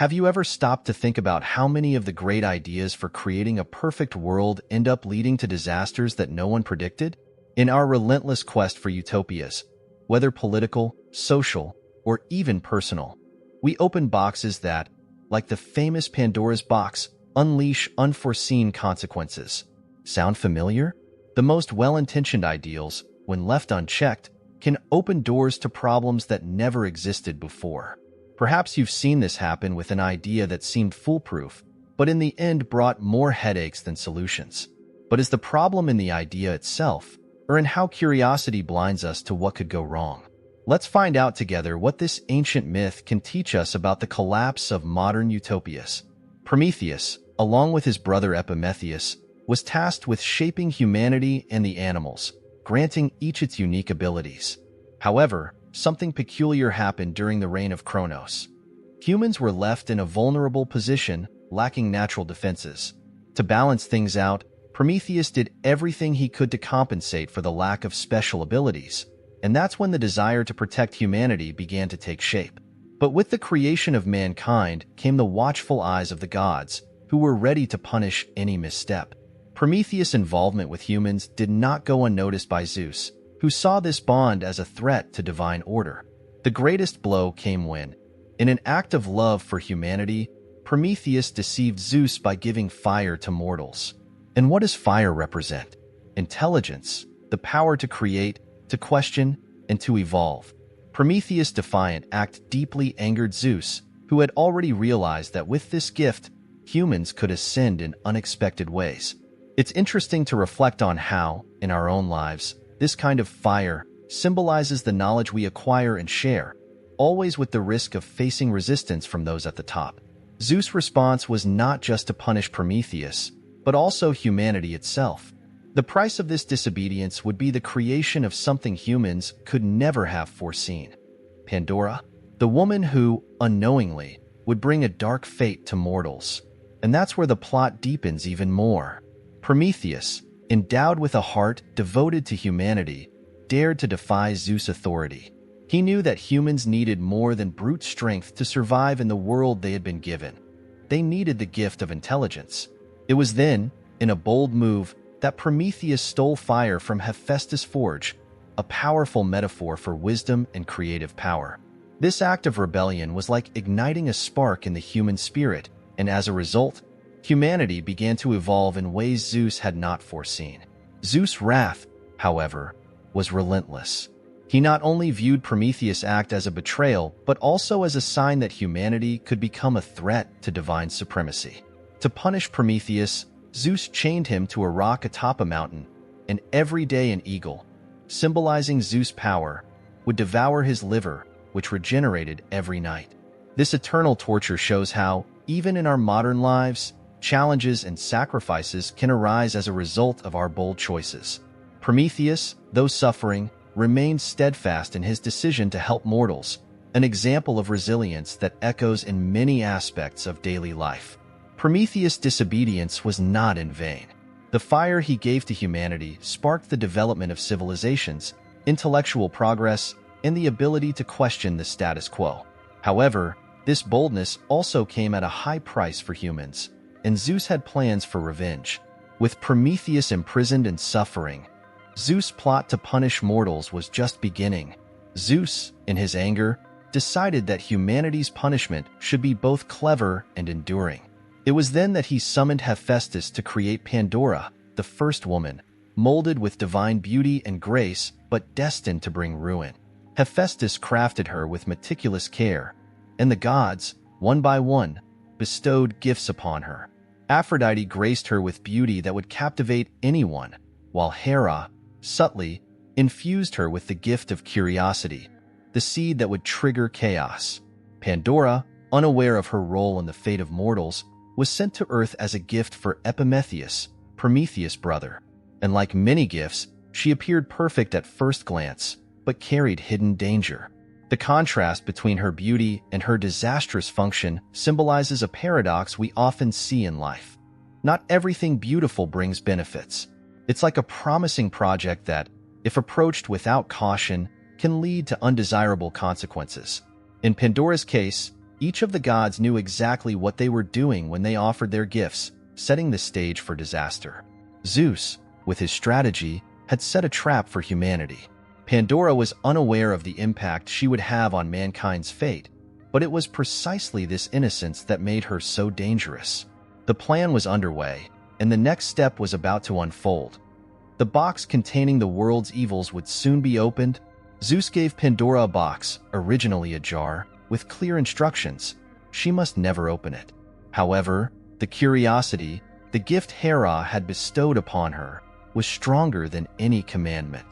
Have you ever stopped to think about how many of the great ideas for creating a perfect world end up leading to disasters that no one predicted? In our relentless quest for utopias, whether political, social, or even personal, we open boxes that, like the famous Pandora's box, unleash unforeseen consequences. Sound familiar? The most well-intentioned ideals, when left unchecked, can open doors to problems that never existed before. Perhaps you've seen this happen with an idea that seemed foolproof, but in the end brought more headaches than solutions. But is the problem in the idea itself, or in how curiosity blinds us to what could go wrong? Let's find out together what this ancient myth can teach us about the collapse of modern utopias. Prometheus, along with his brother Epimetheus, was tasked with shaping humanity and the animals, granting each its unique abilities. However, something peculiar happened during the reign of Kronos. Humans were left in a vulnerable position, lacking natural defenses. To balance things out, Prometheus did everything he could to compensate for the lack of special abilities, and that's when the desire to protect humanity began to take shape. But with the creation of mankind came the watchful eyes of the gods, who were ready to punish any misstep. Prometheus' involvement with humans did not go unnoticed by Zeus, who saw this bond as a threat to divine order. The greatest blow came when, in an act of love for humanity, Prometheus deceived Zeus by giving fire to mortals. And what does fire represent? Intelligence, the power to create, to question, and to evolve. Prometheus' defiant act deeply angered Zeus, who had already realized that with this gift, humans could ascend in unexpected ways. It's interesting to reflect on how, in our own lives, this kind of fire symbolizes the knowledge we acquire and share, always with the risk of facing resistance from those at the top. Zeus' response was not just to punish Prometheus, but also humanity itself. The price of this disobedience would be the creation of something humans could never have foreseen. Pandora, the woman who, unknowingly, would bring a dark fate to mortals. And that's where the plot deepens even more. Prometheus, endowed with a heart devoted to humanity, dared to defy Zeus' authority. He knew that humans needed more than brute strength to survive in the world they had been given. They needed the gift of intelligence. It was then, in a bold move, that Prometheus stole fire from Hephaestus' forge, a powerful metaphor for wisdom and creative power. This act of rebellion was like igniting a spark in the human spirit, and as a result, humanity began to evolve in ways Zeus had not foreseen. Zeus' wrath, however, was relentless. He not only viewed Prometheus' act as a betrayal, but also as a sign that humanity could become a threat to divine supremacy. To punish Prometheus, Zeus chained him to a rock atop a mountain, and every day an eagle, symbolizing Zeus' power, would devour his liver, which regenerated every night. This eternal torture shows how, even in our modern lives, challenges and sacrifices can arise as a result of our bold choices. Prometheus, though suffering, remained steadfast in his decision to help mortals, an example of resilience that echoes in many aspects of daily life. Prometheus' disobedience was not in vain. The fire he gave to humanity sparked the development of civilizations, intellectual progress, and the ability to question the status quo. However, this boldness also came at a high price for humans, and Zeus had plans for revenge. With Prometheus imprisoned and suffering, Zeus' plot to punish mortals was just beginning. Zeus, in his anger, decided that humanity's punishment should be both clever and enduring. It was then that he summoned Hephaestus to create Pandora, the first woman, molded with divine beauty and grace, but destined to bring ruin. Hephaestus crafted her with meticulous care, and the gods, one by one, bestowed gifts upon her. Aphrodite graced her with beauty that would captivate anyone, while Hera, subtly, infused her with the gift of curiosity, the seed that would trigger chaos. Pandora, unaware of her role in the fate of mortals, was sent to Earth as a gift for Epimetheus, Prometheus' brother. And like many gifts, she appeared perfect at first glance, but carried hidden danger. The contrast between her beauty and her disastrous function symbolizes a paradox we often see in life. Not everything beautiful brings benefits. It's like a promising project that, if approached without caution, can lead to undesirable consequences. In Pandora's case, Each of the gods knew exactly what they were doing when they offered their gifts, setting the stage for disaster. Zeus, with his strategy, had set a trap for humanity. Pandora was unaware of the impact she would have on mankind's fate, but it was precisely this innocence that made her so dangerous. The plan was underway, and the next step was about to unfold. The box containing the world's evils would soon be opened. Zeus gave Pandora a box, originally a jar, with clear instructions. She must never open it. However, the curiosity, the gift Hera had bestowed upon her, was stronger than any commandment.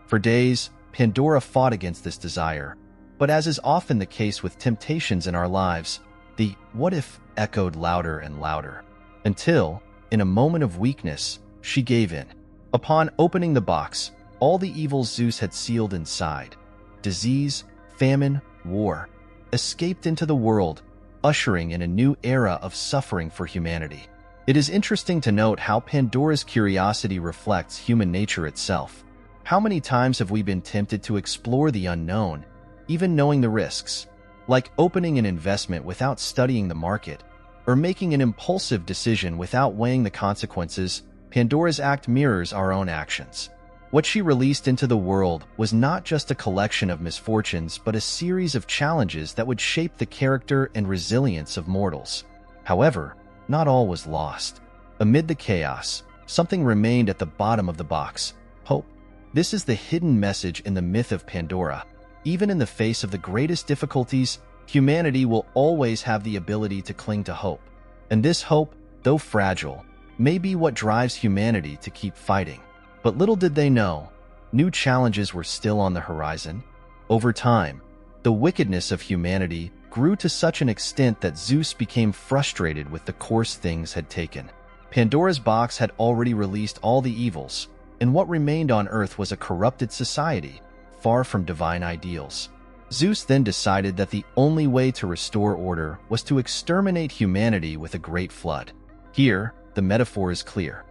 For days, Pandora fought against this desire, but as is often the case with temptations in our lives, the "what if" echoed louder and louder, until, in a moment of weakness, she gave in. Upon opening the box, all the evils Zeus had sealed inside, disease, famine, war, escaped into the world, ushering in a new era of suffering for humanity. It is interesting to note how Pandora's curiosity reflects human nature itself. How many times have we been tempted to explore the unknown, even knowing the risks, like opening an investment without studying the market, or making an impulsive decision without weighing the consequences? Pandora's act mirrors our own actions. What she released into the world was not just a collection of misfortunes, but a series of challenges that would shape the character and resilience of mortals. However, not all was lost. Amid the chaos, something remained at the bottom of the box: hope. This is the hidden message in the myth of Pandora. Even in the face of the greatest difficulties, humanity will always have the ability to cling to hope. And this hope, though fragile, may be what drives humanity to keep fighting. But little did they know, new challenges were still on the horizon. Over time, the wickedness of humanity grew to such an extent that Zeus became frustrated with the course things had taken. Pandora's box had already released all the evils, and what remained on Earth was a corrupted society, far from divine ideals. Zeus then decided that the only way to restore order was to exterminate humanity with a great flood. Here, the metaphor is clear.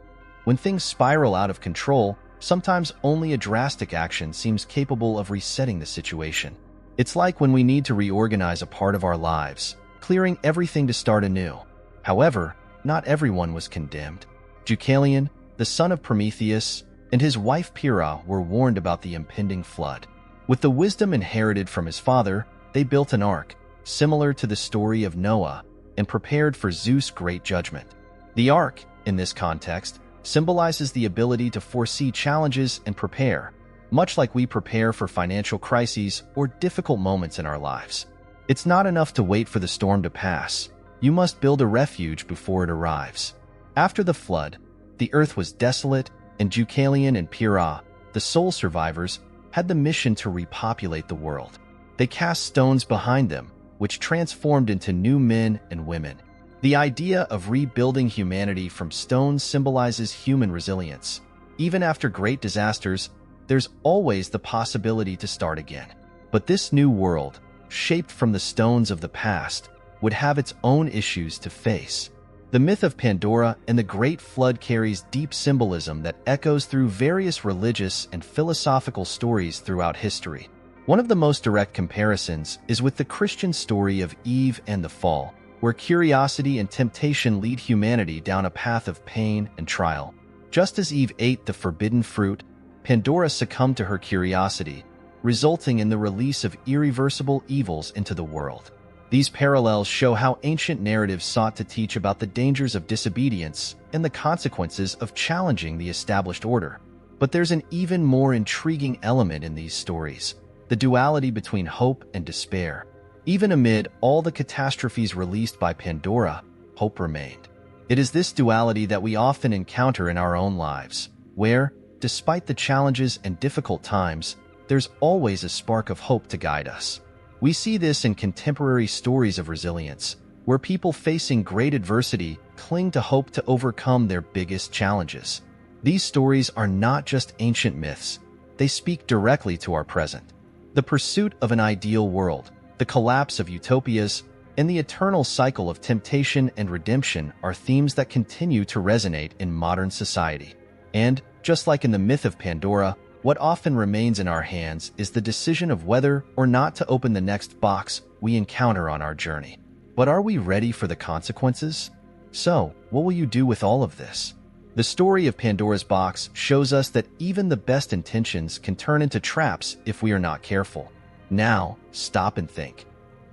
When things spiral out of control, sometimes only a drastic action seems capable of resetting the situation. It's like when we need to reorganize a part of our lives, clearing everything to start anew. However, not everyone was condemned. Deucalion, the son of Prometheus, and his wife Pyrrha were warned about the impending flood. With the wisdom inherited from his father, they built an ark, similar to the story of Noah, and prepared for Zeus' great judgment. The ark, in this context, symbolizes the ability to foresee challenges and prepare, much like we prepare for financial crises or difficult moments in our lives. It's not enough to wait for the storm to pass. You must build a refuge before it arrives. After the flood, the earth was desolate, and Deucalion and Pyrrha, the sole survivors, had the mission to repopulate the world. They cast stones behind them, which transformed into new men and women. The idea of rebuilding humanity from stones symbolizes human resilience. Even after great disasters, there's always the possibility to start again. But this new world, shaped from the stones of the past, would have its own issues to face. The myth of Pandora and the Great Flood carries deep symbolism that echoes through various religious and philosophical stories throughout history. One of the most direct comparisons is with the Christian story of Eve and the fall, where curiosity and temptation lead humanity down a path of pain and trial. Just as Eve ate the forbidden fruit, Pandora succumbed to her curiosity, resulting in the release of irreversible evils into the world. These parallels show how ancient narratives sought to teach about the dangers of disobedience and the consequences of challenging the established order. But there's an even more intriguing element in these stories: the duality between hope and despair. Even amid all the catastrophes released by Pandora, hope remained. It is this duality that we often encounter in our own lives, where, despite the challenges and difficult times, there's always a spark of hope to guide us. We see this in contemporary stories of resilience, where people facing great adversity cling to hope to overcome their biggest challenges. These stories are not just ancient myths, they speak directly to our present. The pursuit of an ideal world, the collapse of utopias, and the eternal cycle of temptation and redemption are themes that continue to resonate in modern society. And, just like in the myth of Pandora, what often remains in our hands is the decision of whether or not to open the next box we encounter on our journey. But are we ready for the consequences? So, what will you do with all of this? The story of Pandora's box shows us that even the best intentions can turn into traps if we are not careful. Now, stop and think.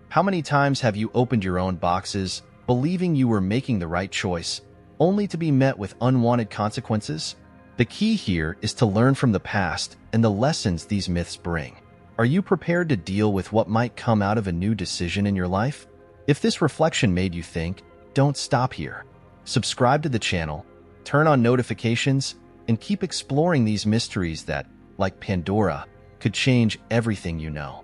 How many times have you opened your own boxes, believing you were making the right choice, only to be met with unwanted consequences? The key here is to learn from the past and the lessons these myths bring. Are you prepared to deal with what might come out of a new decision in your life? If this reflection made you think, don't stop here. Subscribe to the channel, turn on notifications, and keep exploring these mysteries that, like Pandora, could change everything you know.